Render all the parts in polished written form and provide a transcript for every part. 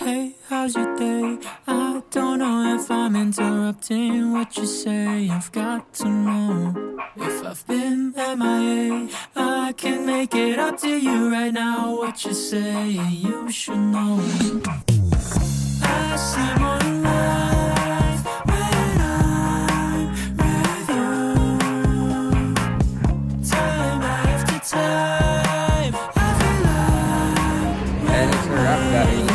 Hey, how's your day? I don't know if I'm interrupting what you say. I've got to know if I've been MIA. I can make it up to you right now. What you say, you should know. I see more life when I'm with you. Time after time, I feel like And it's a wrap, guys.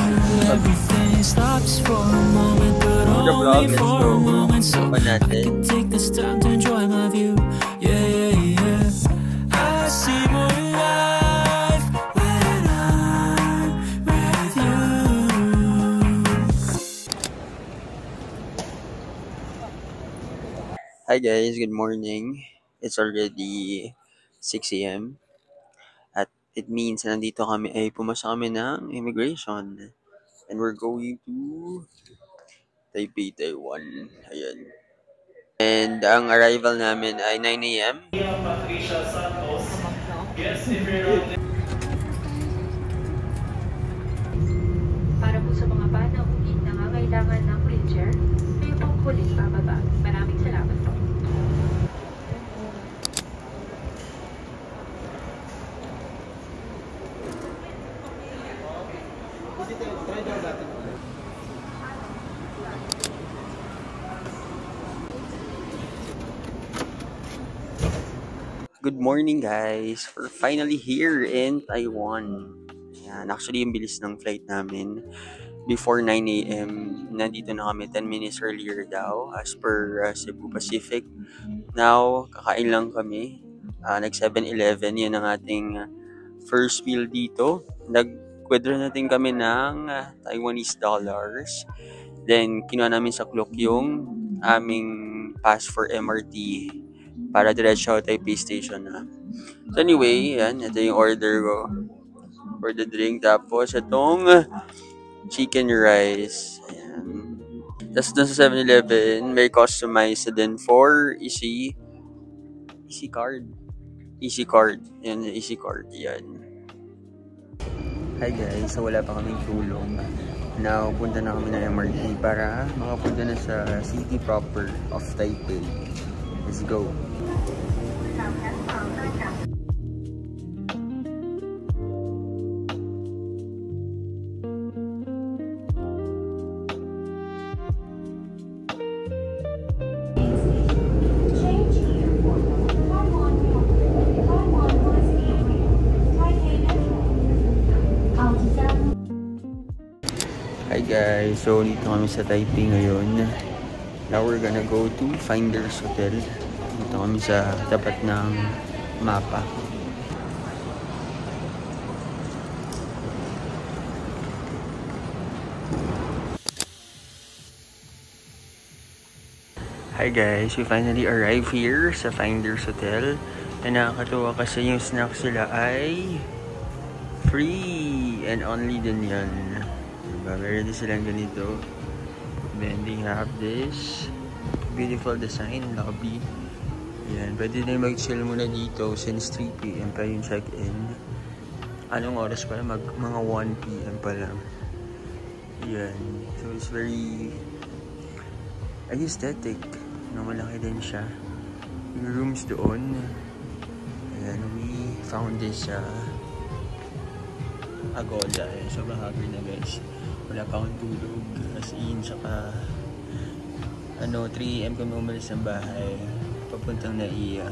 everything stops for a moment, but only for a moment. So I can take this time to enjoy my view. Yeah, yeah, yeah. I see more life when I'm with you. Hi guys, good morning. It's already 6 a.m. At it means na nandito kami ay pumasok kami ng immigration. And we're going to Taipei, Taiwan. Ayan. And ang arrival namin ay 9 a.m. Patricia Santos. Yes, if you're Para po sa mga bata ulit nangangailangan ng wheelchair, kayo pong huling bababa. Maraming salamat po. Good morning guys! We're finally here in Taiwan. Ayan, actually yung bilis ng flight namin. Before 9 a.m. nandito na kami 10 minutes earlier daw as per Cebu Pacific. Now, kakain lang kami. Nag 7-Eleven, yun ang ating first meal dito. Nag-withdraw natin kami ng Taiwanese dollars. Then, kinuha namin sa Klook yung aming pass for MRT para diretso Taipei Station na. So anyway, yan. Ito yung order ko for the drink. Tapos, itong chicken rice. Ayan. Tapos dun sa 7-Eleven, may customize din for Easy Card. Easy Card. Yan, Easy Card. Yan. Hi guys, so wala pa kaming tulong. Now, punta na kami ng MRT para makapunta na sa city proper of Taipei. Let's go! Hi guys, so dito kami sa Taipei ngayon. Now we're gonna go to Finders Hotel. Dito kami sa tapat ng mapa. Hi guys, we finally arrived here sa Finders Hotel. And nakakatuwa kasi yung snacks sila ay free and only din yan. Diba? Meron din silang ganito. Then they have this beautiful design lobby. Yan, pwede na mag-chill muna dito since 3 p.m. pa yung check-in. Anong oras pala? Mga 1 p.m. pa lang. Yan. So it's very aesthetic. Malaki din siya. Yung rooms doon. Ayan, we found this Agoda. So happy na guys. Wala pa akong tulog. As in, saka 3 a.m. kami umalis ng bahay. Papuntang Naiya.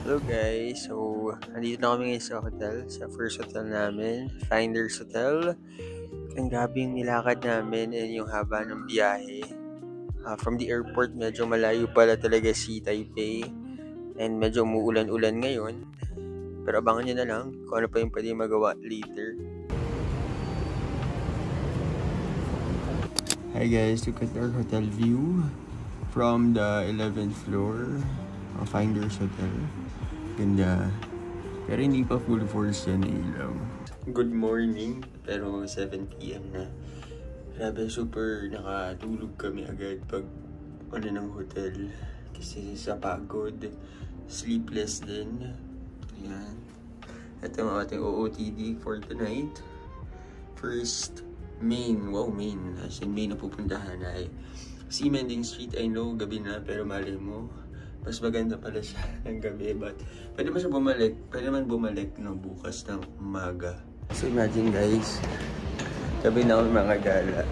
Hello guys. So, nandito na kami ngayon sa hotel. Sa first hotel namin. Finders Hotel. Ang grabe yung nilakad namin and yung haba ng biyahe. From the airport, medyo malayo pala talaga si Taipei. And medyo umuulan-ulan ngayon. Pero abangan nyo na lang kung ano pa yung pwede magawa later. Hi guys, look at our hotel view from the 11th floor of Finders Hotel. Ganda. Pero hindi pa full force yan ilaw. Good morning, pero 7 p.m. na. Grabe, super nakatulog kami agad pag ng hotel. Kasi sa pagod, sleepless din. Ayan. Ito ang ating OOTD for tonight. First main, as in main na pupuntahan ay si Mending Street. I know, gabi na, pero mali mo, mas maganda pala siya ng gabi. But pwede man siya bumalik, no, bukas ng umaga. So imagine guys, gabi na ako mga gala.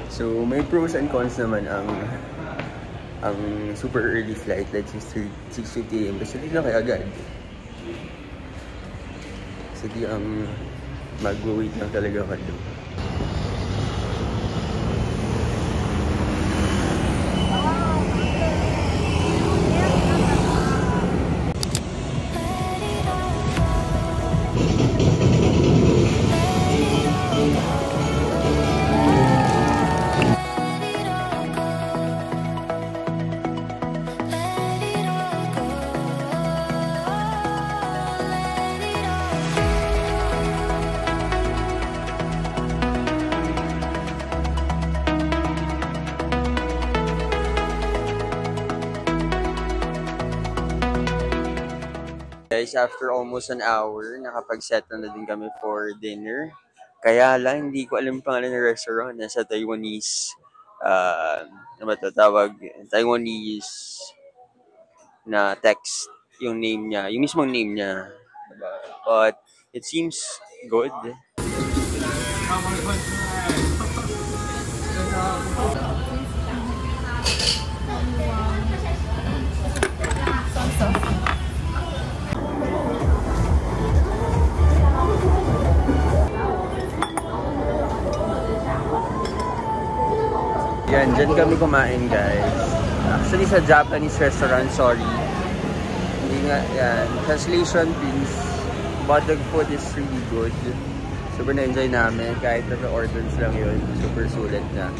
So may pros and cons naman ang super early flight, like 6:50 AM. Kasi hindi na kayo agad. Sige, ang mag-wait lang talaga kayo. Guys, after almost an hour, nakapag-settle na din kami for dinner. Kaya lang, hindi ko alam pangalan ng restaurant. Nasa Taiwanese, ano ba ito tawag? Taiwanese na text yung name niya, yung mismong name niya. But it seems good. Yan, dyan kami kumain guys. Actually sa Japanese restaurant, sorry. Hindi nga, yan. Translation please. But the food is really good. Super na-enjoy namin. Kahit naka-orders lang yun. Super sulit na.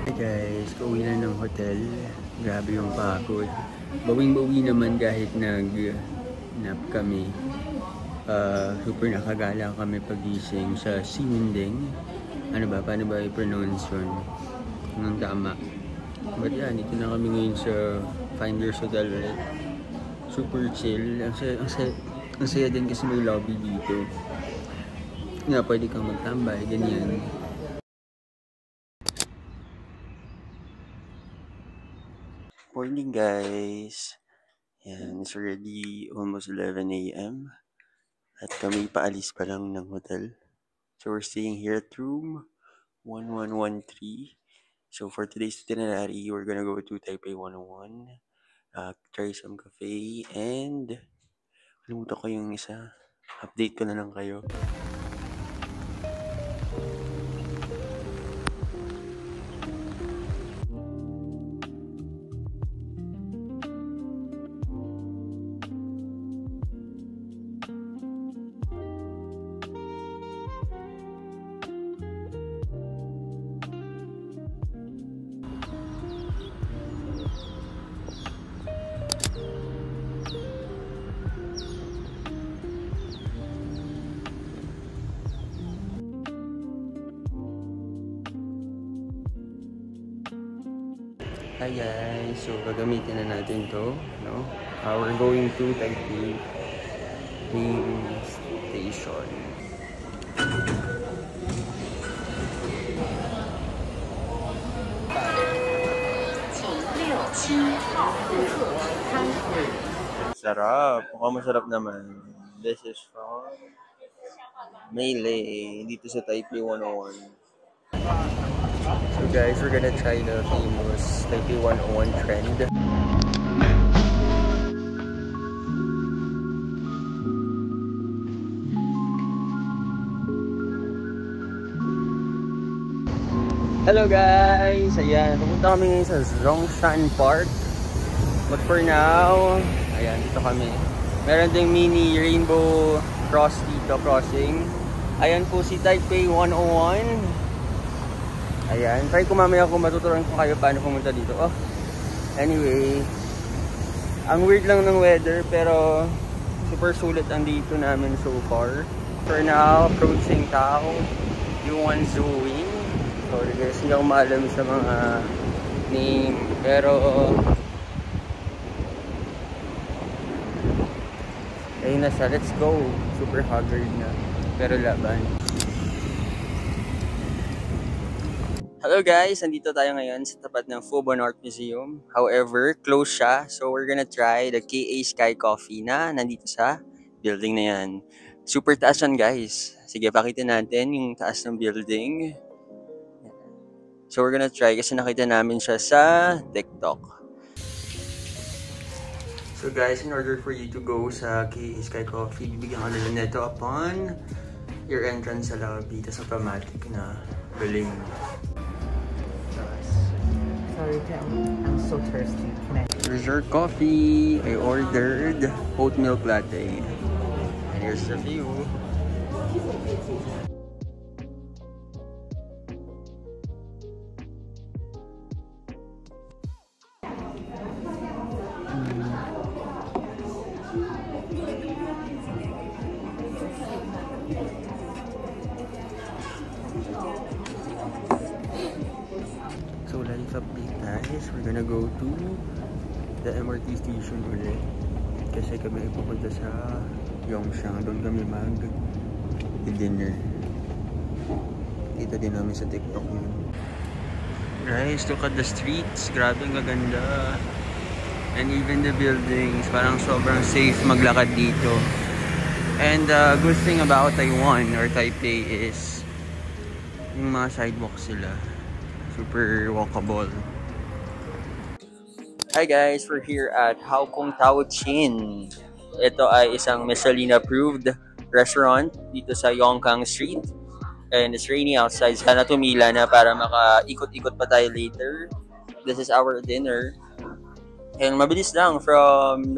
Hey guys, pauwi na ng hotel. Grabe yung pagod. Bawing-bawi naman kahit nag-nap kami. Super nakagala kami pagising sa Simindeng. Ano ba? Paano ba i-pronounce yun? Ng tama. But yan, dito na kami ngayon sa Finders Hotel ulit. Super chill. Ang saya din kasi may lobby dito. Nga, pwede kang magtambay, ganyan. Morning guys! Yan, it's already almost 11 AM. At kami paalis pa lang ng hotel. So we're staying here at room 1113. So for today's itinerary, we're gonna go to Taipei 101. Try some cafe and kalimutan ko yung isa. Update ko na lang kayo. Hi guys, so gagamitin na natin to, no? We're going to Taipei main station. Sarap, mukhang masarap naman. This is from Meilei, dito sa Taipei 101. So guys, we're gonna try the famous Taipei 101 trend. Hello guys! Ayan, pupunta kami ngayon sa Zhongshan Park. But for now, ayan, dito kami. Meron ding mini rainbow crossing. Ayan po si Taipei 101. Ayan, try ko mamaya kung matuturuan ko kayo paano pumunta dito. Oh, anyway, ang weird lang ng weather pero super sulit ang dito namin so far. For now, approaching Tao, Yuan Zuwing. Sorry guys, hindi ako maalam sa mga name. Pero ayun na siya. Let's go. Super haggard na. Pero laban. Hello guys! Nandito tayo ngayon sa tapat ng Phuobo North Museum. However, close siya. So we're gonna try the KA Sky Coffee na nandito sa building na yan. Super taas yan guys. Sige, pakita natin yung taas ng building. So we're gonna try kasi nakita namin siya sa TikTok. So guys, in order for you to go sa KA Sky Coffee, bibigyan ka nila nito upon your entrance sa lobby. Tapos automatic na galing. Sorry, I'm so thirsty. Here's our coffee. I ordered oat milk latte. And here's the view. So life update guys, we're gonna go to the MRT station ulit kasi kami ay pupunta sa Yongshang. Doon kami mag-dinner. Kita din namin sa TikTok yun. Guys, look at the streets. Grabe ang gaganda. And even the buildings, parang sobrang safe maglakad dito. And the good thing about Taiwan or Taipei is yung mga sidewalks sila. Super walkable. Hi guys, we're here at Hao Kong Tao Chin. Ito ay isang Michelin approved restaurant dito sa Yongkang Street. And it's rainy outside. Sana tumila na para makaikot-ikot pa tayo later. This is our dinner. And mabilis lang from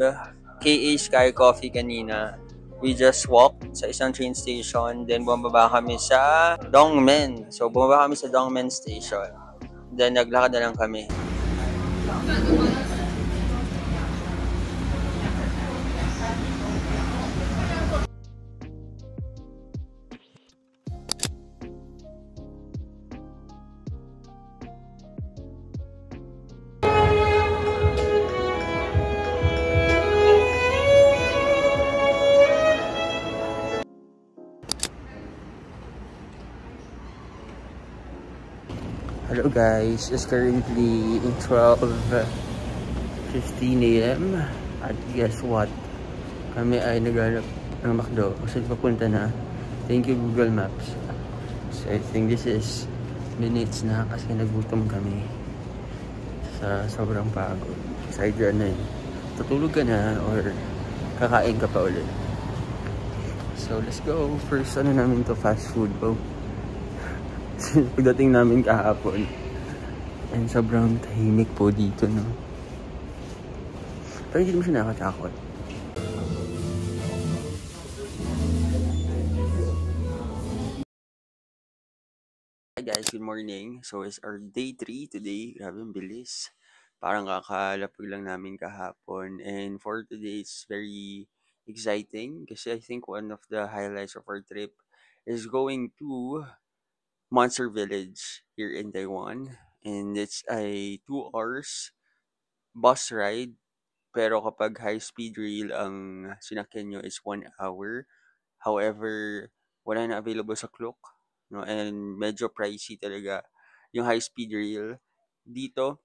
KA Sky Coffee kanina. We just walked sa isang train station. Then bumaba kami sa Dongmen. So bumaba kami sa Dongmen Station. Then naglakad na lang kami. Hello guys, it's currently 12:15 AM at guess what? Kami ay naghanap ng McDo kasi papunta na. Thank you Google Maps. So I think this is minutes na kasi nagutom kami sa sobrang pagod. Side run na yun. Tutulog ka na or kakain ka pa ulit. So let's go. First ano namin to, fast food po. Pagdating namin kahapon and sobrang tahimik po dito, no? Pero hindi mo siya nakatakot. Hi guys, good morning. So it's our day 3 today. Grabe ang bilis. Parang kakalapag lang namin kahapon. And for today, it's very exciting kasi I think one of the highlights of our trip is going to Monster Village here in Taiwan, and it's a 2 hours bus ride, pero kapag high speed rail ang sinakyan nyo is 1 hour. However, wala na available sa Klook, no? And medyo pricey talaga yung high speed rail dito.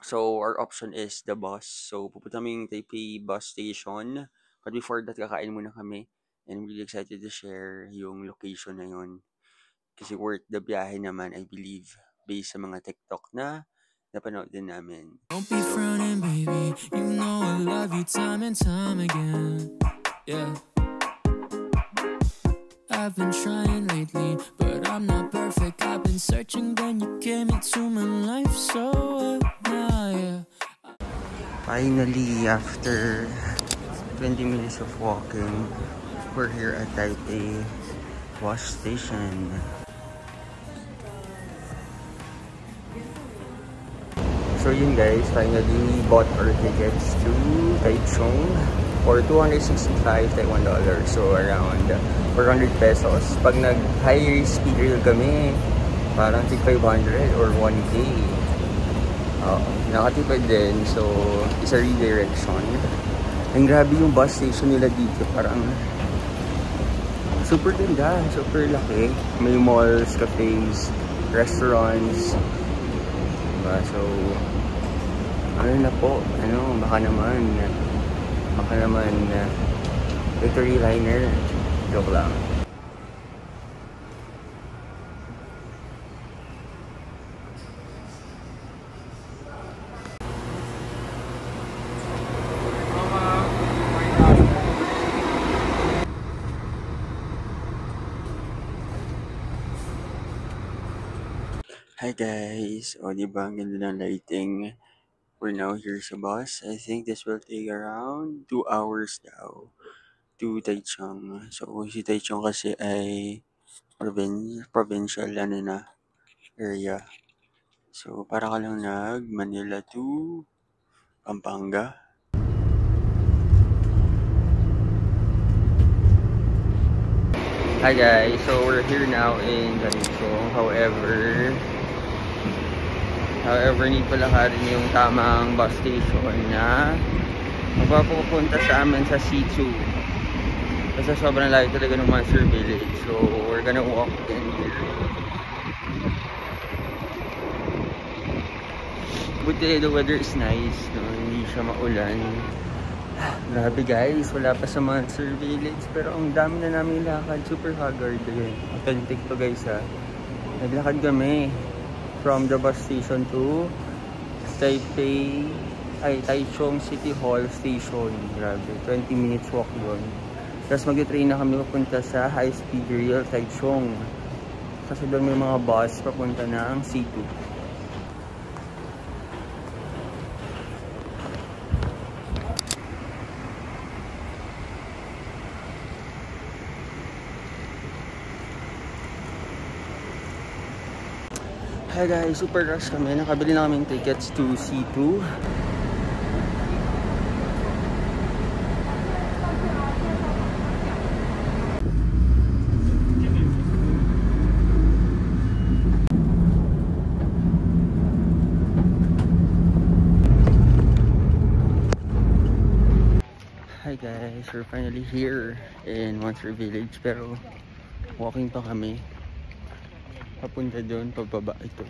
So our option is the bus. So pupunta kami yung Taipei bus station, but before that kakain muna kami, and I'm really excited to share yung location na yun. Kasi worth the biyahe naman, I believe, based sa mga TikTok na napanood din namin. Don't be frowning, baby. You know I love you time and time again. Yeah. I've been trying lately, but I'm not perfect. I've been searching, then you came into my life, so now, yeah. Finally, after 20 minutes of walking, we're here at Taipei Bus Station. So yun guys, finally we bought our tickets to Taichung for 265 Taiwan dollars. So around 400 pesos. Pag nag-high speed rail kami, parang 500 or 1K. Nakatipid din. So, isa redirection. Ang grabe yung bus station nila dito. Parang super ganda, super laki. May malls, cafes, restaurants. Diba? So, ano na po, baka naman Victory Liner. Joke lang. Hi guys! O diba, ang ganda ng lighting. We're now here sa bus. I think this will take around 2 hours daw to Taichung. So si Taichung kasi ay provincial area. So para ka lang Manila to Pampanga. Hi guys! So we're here now in Taichung. However, need pala ka rin yung tamang bus station na magpapapunta sa amin sa C2. Kasi sobrang layo talaga ng Monster Village. So, we're gonna walk in here. Buti the weather is nice, no? Hindi siya maulan. Grabe guys, wala pa sa Monster Village. Pero ang dami na namin lakad. Super haggard. Authentic to guys ha. Naglakad kami from the bus station to Taichung City Hall Station. Grabe, 20 minutes walk doon. Tapos mag-train na kami papunta sa High Speed Rail Taichung. Kasi doon may mga bus papunta ng C2. Hi guys, super rush kami. Nakabili na kaming tickets to C2. Hi guys, we're finally here in Monster Village. Pero walking pa kami. Papunta doon, pababa ito.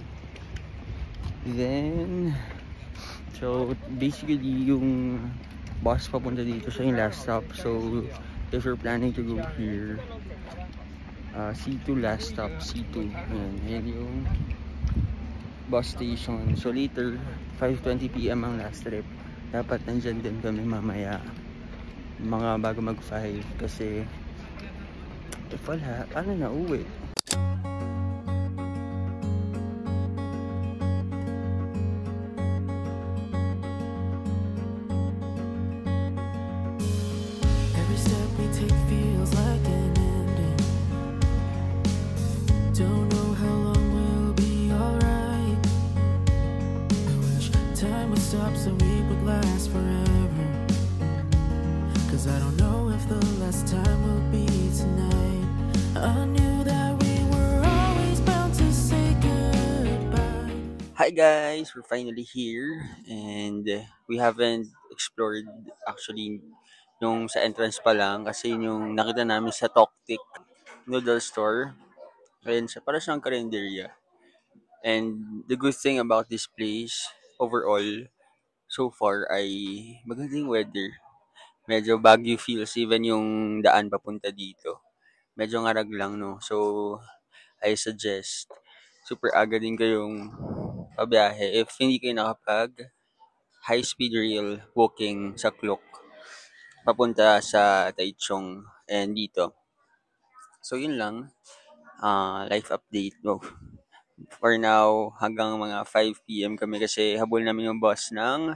Then, so basically yung bus papunta dito siya yung last stop. So if you're planning to go here, C2 last stop, C2. Ayan yung bus station. So later, 5:20 PM ang last trip. Dapat nandyan din kami mamaya. Mga bago mag 5 kasi if wala, paano na uwi? Stop so we would last forever. Cause I don't know if the last time will be tonight. I knew that we were always bound to say goodbye. Hi guys, we're finally here and we haven't explored actually yung sa entrance pa lang kasi yung nakita namin sa Toktik noodle store. Ayun siya, para siyang karinderya. And the good thing about this place overall so far ay magandang weather. Medyo Baguio feels even yung daan papunta dito. Medyo ngarag lang, no? So, I suggest super aga din kayong pabiyahe if hindi kayo nakapag high speed rail walking sa Klok papunta sa Taichung and dito. So, yun lang. Life update. No? For now, hanggang mga 5 PM kami kasi habol namin yung bus ng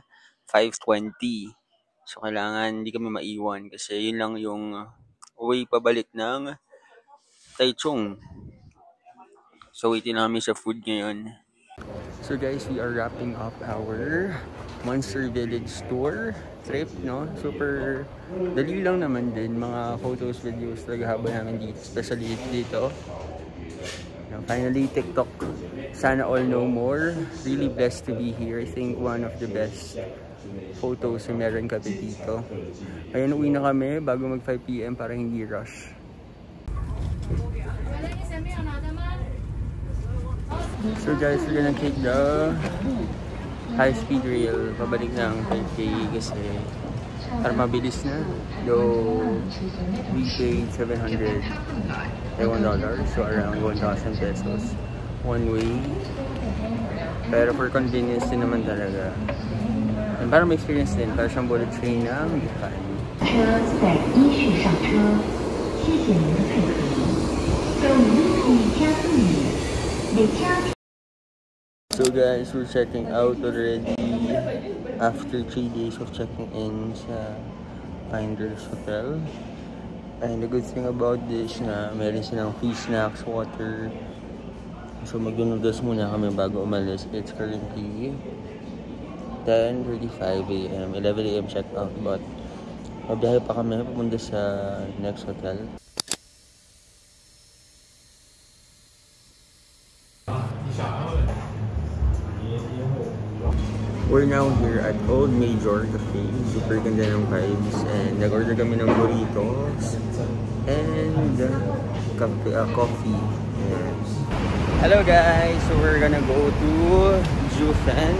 5:20. So, kailangan hindi kami maiwan kasi yun lang yung way pabalik ng Taichung. So, waiting na kami sa food ngayon. So guys, we are wrapping up our Monster Village tour trip, no? Super dali lang naman din. Mga photos, videos talaga habang namin dito. Especially dito. Finally, TikTok Sana all no more. Really blessed to be here. I think one of the best photos na meron kami dito. Ayan, uwi na kami bago mag 5 PM para hindi rush. So guys, we're gonna take the high-speed rail pabalik ng Taipei kasi para mabilis na. Though we paid $700, so around 1,000 pesos one way. Pero for convenience din naman talaga. And para ma-experience din, para siyang bullet train ng Japan. So guys, we're checking out already after 3 days of checking in sa Finders Hotel. And the good thing about this na meron silang free snacks, water. So magdunudos muna kami bago umalis. It's currently 10:35 AM, 11 AM check out, but mabiyahe pa kami pupunta sa next hotel. We're now here at Old Major Cafe. Super ganda ng vibes, and nag-order kami ng burritos and coffee. Yes. Hello guys! So we're gonna go to Jufen.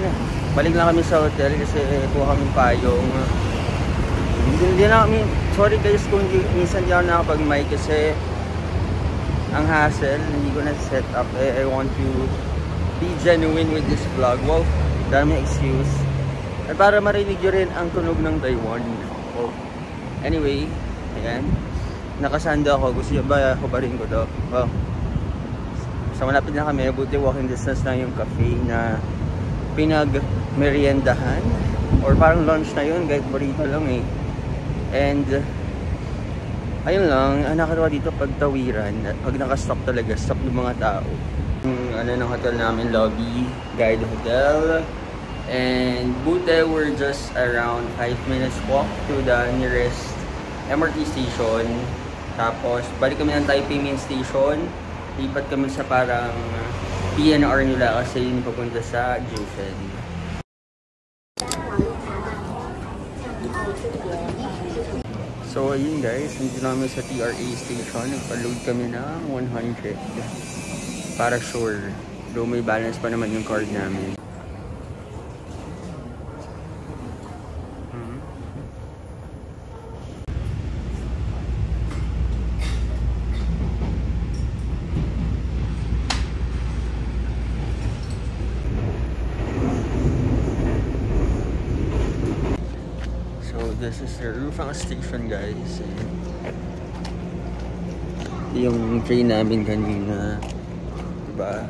Balik lang kami sa hotel kasi kuha kami payong. Hindi na kami, sorry guys kung minsan di ako nakapag-mic kasi ang hassle, hindi ko na set up. I want to be genuine with this vlog. Wow, dami excuse. At para marinig nyo rin ang tunog ng Taiwan. Oh. Anyway, ayan. Nakasanda ako. Gusto nyo ba kubarin ko to? Wow. So malapit na kami. Buti walking distance lang yung cafe na pinag-meriendahan. Or parang lunch na yun. Kahit burrito lang eh. And ayun lang. Ang nakatawa dito pagtawiran. Pag nakastop talaga. Stop ng mga tao. Ano ng hotel namin, lobby, guide hotel, and buti we're just around 5 minutes walk to the nearest MRT station. Tapos balik kami ng Taipei main station, lipat kami sa parang PNR nila kasi yun papunta sa Jufen. So ayun guys, hindi namin sa TRA station, nagpa-load kami ng 100 para sure, though may balance pa naman yung card namin. So this is the Rufang station guys. Yung train namin kanina. Diba?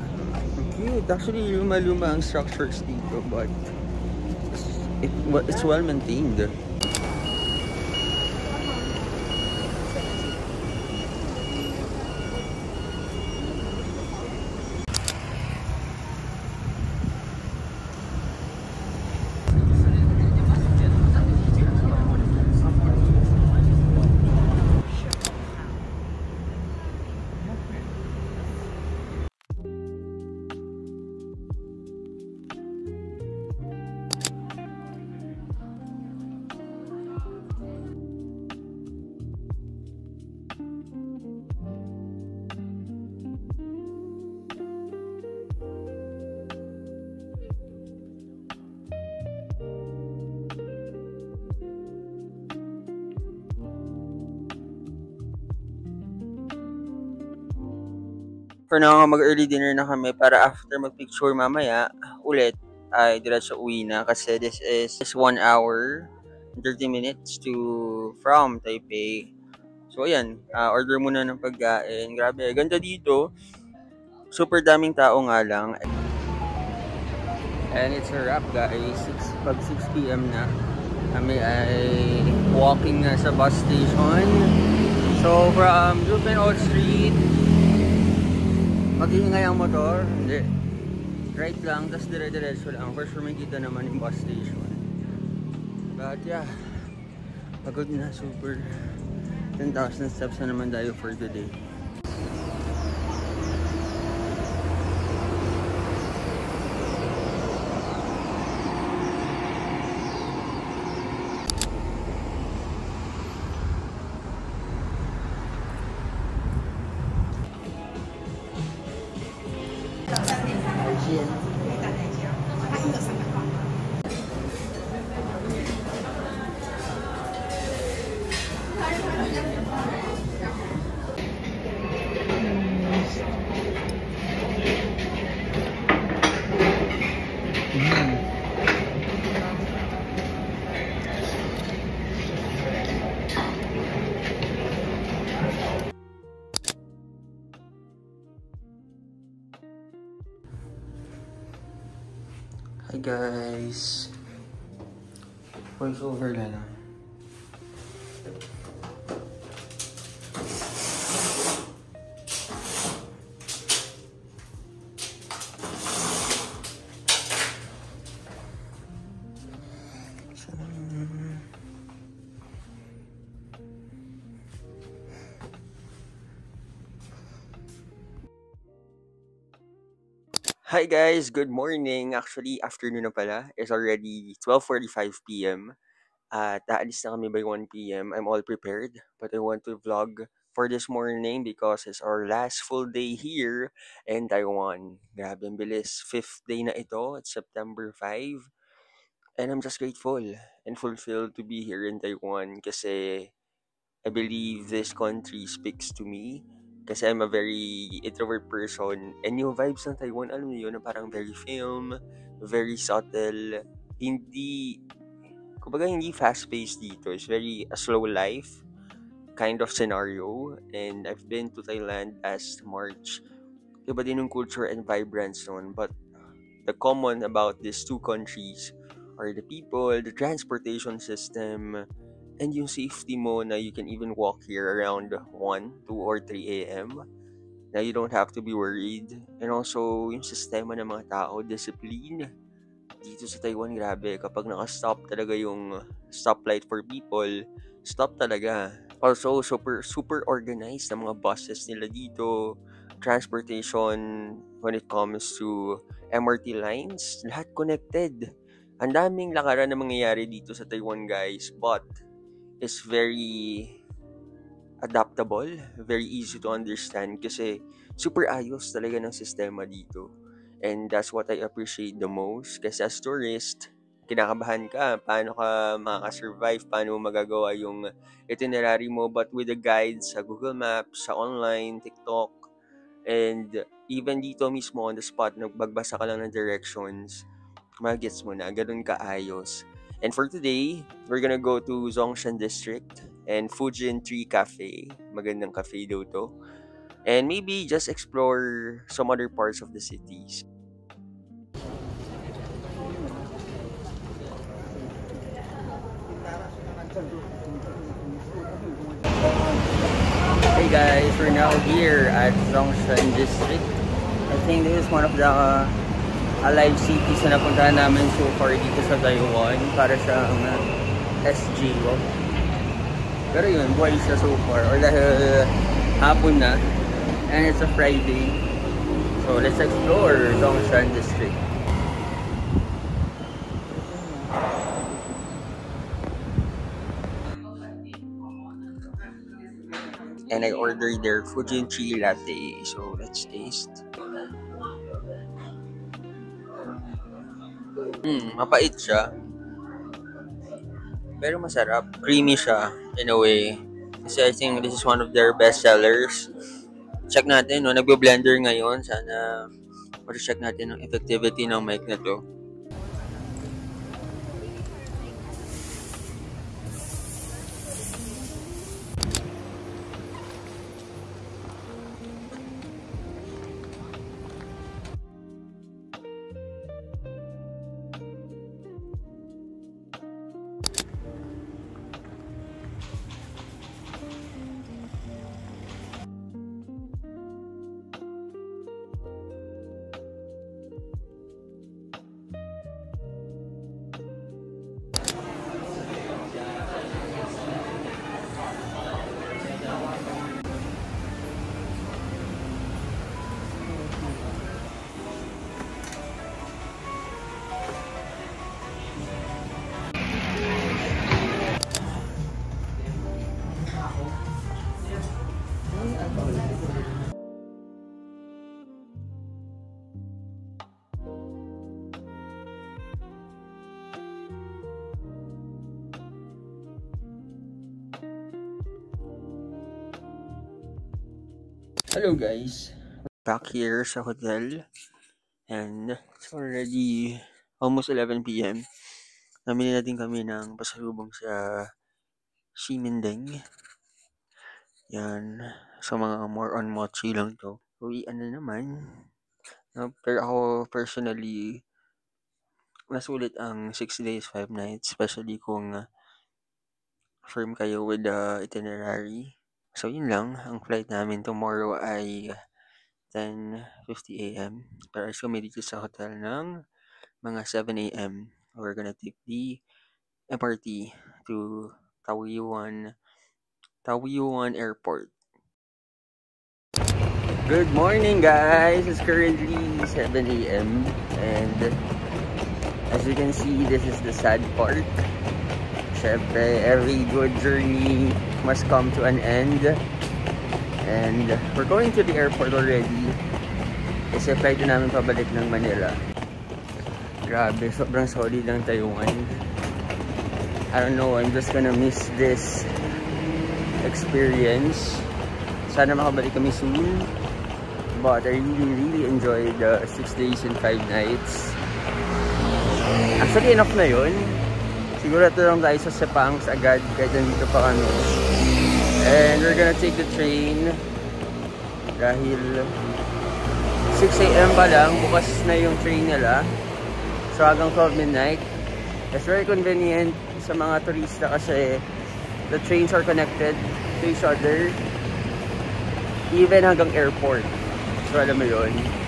Cute. Actually, luma-luma ang structures dito, but it's well maintained. For now, mag-early dinner na kami para after mag-picture mamaya, ulit ay diretso uwi na kasi this is 1 hour, 30 minutes from Taipei. So ayan, order muna ng pagkain. Grabe, ganda dito. Super daming tao nga lang. And it's a wrap guys, pag 6 PM na. Kami ay walking na sa bus station. So from Jufen Old Street, mag-iingay ang motor, hindi. Right lang, tas dire-diretso lang. For sure may kita naman yung bus station. But yeah, pagod na, super. 10,000 steps na naman tayo for today. Hi guys. Voice over na lang. Hi guys, good morning. Actually, afternoon na pala. It's already 12:45 p.m. At aalis na kami by 1 p.m. I'm all prepared, but I want to vlog for this morning because it's our last full day here in Taiwan. Grabe, ang bilis. Fifth day na ito. It's September 5. And I'm just grateful and fulfilled to be here in Taiwan kasi I believe this country speaks to me kasi I'm a very introvert person and yung vibes ng Taiwan, alam mo yun, na parang very film, very subtle, hindi, kumbaga hindi fast-paced dito. It's very a slow life kind of scenario and I've been to Thailand last March. Iba din yung culture and vibrance noon, but the common about these two countries are the people, the transportation system, and yung safety mo na you can even walk here around 1, 2, or 3 a.m. na you don't have to be worried. And also, yung sistema ng mga tao, discipline. Dito sa Taiwan, grabe. Kapag naka-stop talaga yung stoplight for people, stop talaga. Also, super organized na mga buses nila dito. Transportation, when it comes to MRT lines, lahat connected. Ang daming lakaran na mangyayari dito sa Taiwan, guys. But, it's very adaptable, very easy to understand kasi super ayos talaga ng sistema dito. And that's what I appreciate the most kasi as tourist, kinakabahan ka, paano ka makaka-survive, paano mo magagawa yung itinerary mo, but with the guides sa Google Maps, sa online, TikTok, and even dito mismo on the spot, nagbabasa ka lang ng directions, magets mo na, ganun kaayos. And for today, we're gonna go to Zongshan District and Fujin Tree Cafe. Magandang cafe daw to. And maybe just explore some other parts of the cities. Hey guys, we're now here at Zongshan District. I think this is one of the alive cities na napuntahan namin so far dito sa Taiwan para sa SG. Pero yun, buhay siya so far or dahil hapon na and it's a Friday. So let's explore Zongshan District. And I ordered their Fujin Tree Latte. So let's taste. Mapait siya. Pero masarap. Creamy siya in a way. Kasi I think this is one of their best sellers. Check natin, no? Nagbe-blender ngayon. Sana check natin ang effectivity ng mic na to. Hello guys, back here sa hotel and it's already almost 11 p.m. Namili na din kami ng pasalubong sa Ximending. Yan, sa mga more on mochi lang to. Uwian na naman. No, pero ako personally, Masulit ang 6 days, 5 nights, especially kung firm kayo with the itinerary. So, yun lang. Ang flight namin tomorrow ay 10:50 a.m. Pero I kami dito sa hotel ng mga 7 a.m. We're gonna take the MRT to Taoyuan Airport. Good morning, guys! It's currently 7 a.m. and as you can see, this is the sad part. Syempre, every good journey must come to an end. And we're going to the airport already. Kasi flight na namin pabalik ng Manila. Grabe, sobrang solid ng Taiwan. I don't know, I'm just gonna miss this experience. Sana makabalik kami soon. But I really enjoyed the 6 days and 5 nights. Actually, enough na yun. Siguro ito lang tayo sa Sepangs agad kahit nandito pa kami. And we're gonna take the train dahil 6 a.m. pa lang, bukas na yung train nila. So hanggang 12 midnight. It's very convenient sa mga turista kasi the trains are connected to each other even hanggang airport. So alam mo yun.